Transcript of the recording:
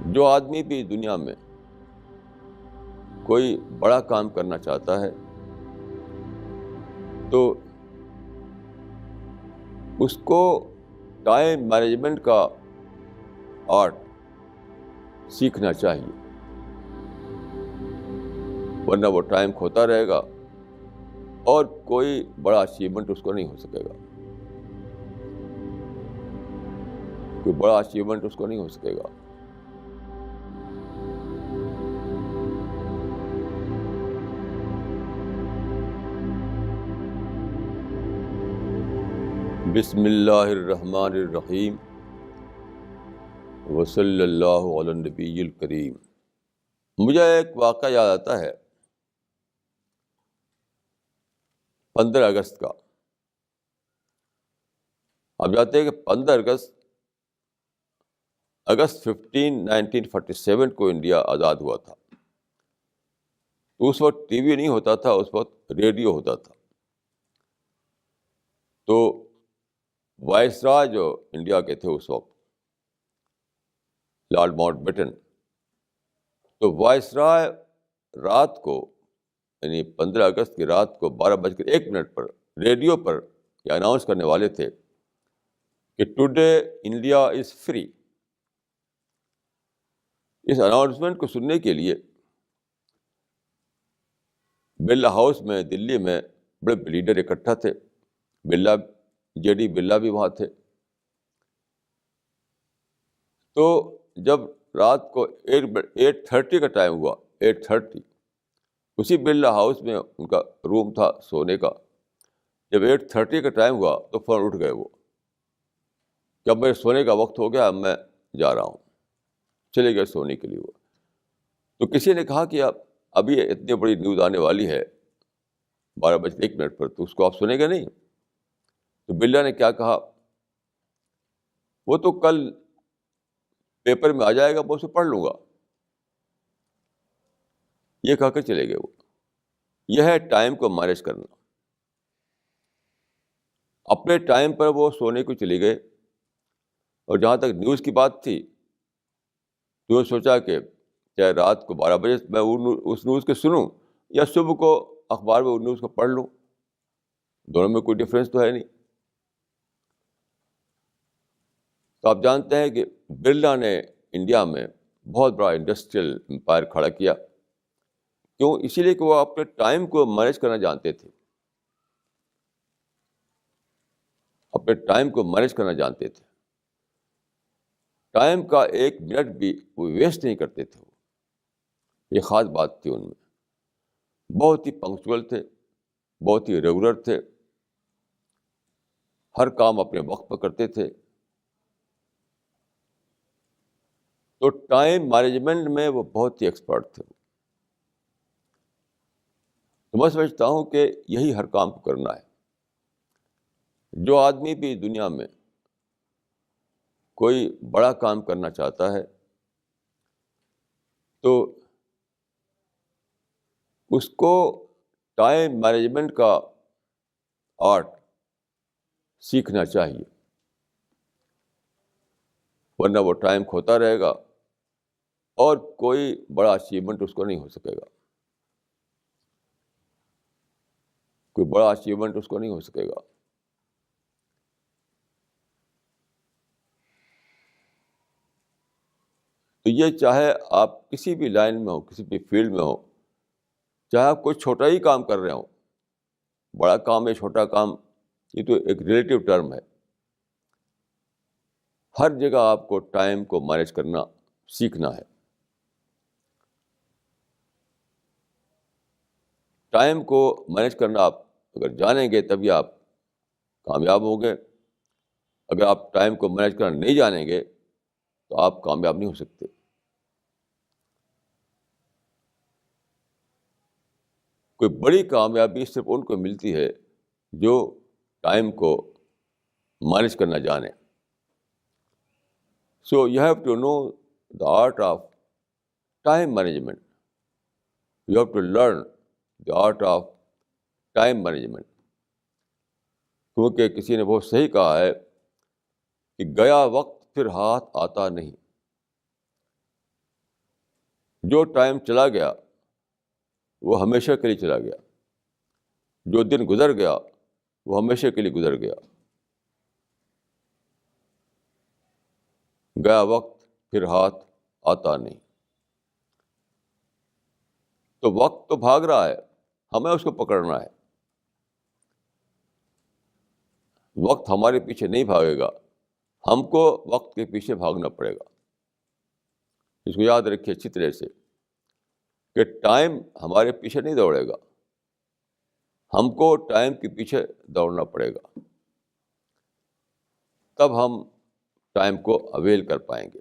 جو آدمی بھی دنیا میں کوئی بڑا کام کرنا چاہتا ہے تو اس کو ٹائم مینجمنٹ کا آرٹ سیکھنا چاہیے، ورنہ وہ ٹائم کھوتا رہے گا اور کوئی بڑا اچیومنٹ اس کو نہیں ہو سکے گا، کوئی بڑا اچیومنٹ اس کو نہیں ہو سکے گا۔ بسم اللہ الرحمن الرحیم وصلی اللہ علی النبی الکریم۔ مجھے ایک واقعہ یاد آتا ہے 15 اگست کا۔ آپ جانتے ہیں کہ 15 اگست 1947 کو انڈیا آزاد ہوا تھا۔ تو اس وقت ٹی وی نہیں ہوتا تھا، اس وقت ریڈیو ہوتا تھا۔ تو وائسرائے جو انڈیا کے تھے اس وقت، لارڈ ماؤنٹ بیٹن، تو وائسرائے رات کو یعنی 15 اگست کی رات کو 12:01 پر ریڈیو پر یہ اناؤنس کرنے والے تھے کہ ٹوڈے انڈیا از فری۔ اس اناؤنسمنٹ کو سننے کے لیے برلا ہاؤس میں دلی میں بڑے لیڈر اکٹھا تھے۔ جے ڈی برلا بھی وہاں تھے۔ تو جب رات کو 8:30 کا ٹائم ہوا، 8:30، اسی برلا ہاؤس میں ان کا روم تھا سونے کا۔ جب 8:30 کا ٹائم ہوا تو فوراً اٹھ گئے وہ کہ اب میرے سونے کا وقت ہو گیا، اب میں جا رہا ہوں۔ چلے گئے سونے کے لیے وہ۔ تو کسی نے کہا کہ ابھی اتنی بڑی نیوز آنے والی ہے 12:01 پر، تو اس کو آپ سنیں گے نہیں؟ تو برلا نے کیا کہا، وہ تو کل پیپر میں آ جائے گا، میں اسے پڑھ لوں گا۔ یہ کہہ کر چلے گئے وہ۔ یہ ہے ٹائم کو مینیج کرنا۔ اپنے ٹائم پر وہ سونے کو چلے گئے، اور جہاں تک نیوز کی بات تھی تو سوچا کہ چاہے رات کو 12 بجے میں اس نیوز کو سنوں یا صبح کو اخبار میں اس نیوز کو پڑھ لوں، دونوں میں کوئی ڈفرینس تو ہے نہیں۔ تو آپ جانتے ہیں کہ برلا نے انڈیا میں بہت بڑا انڈسٹریل امپائر کھڑا کیا۔ کیوں؟ اسی لیے کہ وہ اپنے ٹائم کو مینیج کرنا جانتے تھے، اپنے ٹائم کو مینیج کرنا جانتے تھے۔ ٹائم کا ایک منٹ بھی وہ ویسٹ نہیں کرتے تھے۔ یہ خاص بات تھی ان میں۔ بہت ہی پنکچوئل تھے، بہت ہی ریگولر تھے، ہر کام اپنے وقت پر کرتے تھے۔ تو ٹائم مینجمنٹ میں وہ بہت ہی ایکسپرٹ تھے۔ تو میں سمجھتا ہوں کہ یہی ہر کام کو کرنا ہے۔ جو آدمی بھی دنیا میں کوئی بڑا کام کرنا چاہتا ہے تو اس کو ٹائم مینجمنٹ کا آرٹ سیکھنا چاہیے، ورنہ وہ ٹائم کھوتا رہے گا اور کوئی بڑا اچیومنٹ اس کو نہیں ہو سکے گا، کوئی بڑا اچیومنٹ اس کو نہیں ہو سکے گا۔ تو یہ چاہے آپ کسی بھی لائن میں ہو، کسی بھی فیلڈ میں ہو، چاہے آپ کوئی چھوٹا ہی کام کر رہے ہوں، بڑا کام یا چھوٹا کام یہ تو ایک ریلیٹیو ٹرم ہے۔ ہر جگہ آپ کو ٹائم کو مینیج کرنا سیکھنا ہے۔ ٹائم کو مینیج کرنا آپ اگر جانیں گے تبھی آپ کامیاب ہوں گے۔ اگر آپ ٹائم کو مینیج کرنا نہیں جانیں گے تو آپ کامیاب نہیں ہو سکتے۔ کوئی بڑی کامیابی صرف ان کو ملتی ہے جو ٹائم کو مینیج کرنا جانے۔ So you have to know the art of time management. You have to learn the art of time management. کیونکہ کسی نے بہت صحیح کہا ہے کہ گیا وقت پھر ہاتھ آتا نہیں. جو ٹائم چلا گیا وہ ہمیشہ کے لیے چلا گیا، جو دن گزر گیا وہ ہمیشہ کے لیے گزر گیا، گیا وقت پھر ہاتھ آتا نہیں۔ تو وقت تو بھاگ رہا ہے، ہمیں اس کو پکڑنا ہے۔ وقت ہمارے پیچھے نہیں بھاگے گا، ہم کو وقت کے پیچھے بھاگنا پڑے گا۔ اس کو یاد رکھیے اچھی طرح سے کہ ٹائم ہمارے پیچھے نہیں دوڑے گا، ہم کو ٹائم کے پیچھے دوڑنا پڑے گا، تب ہم ٹائم کو اویل کر پائیں گے۔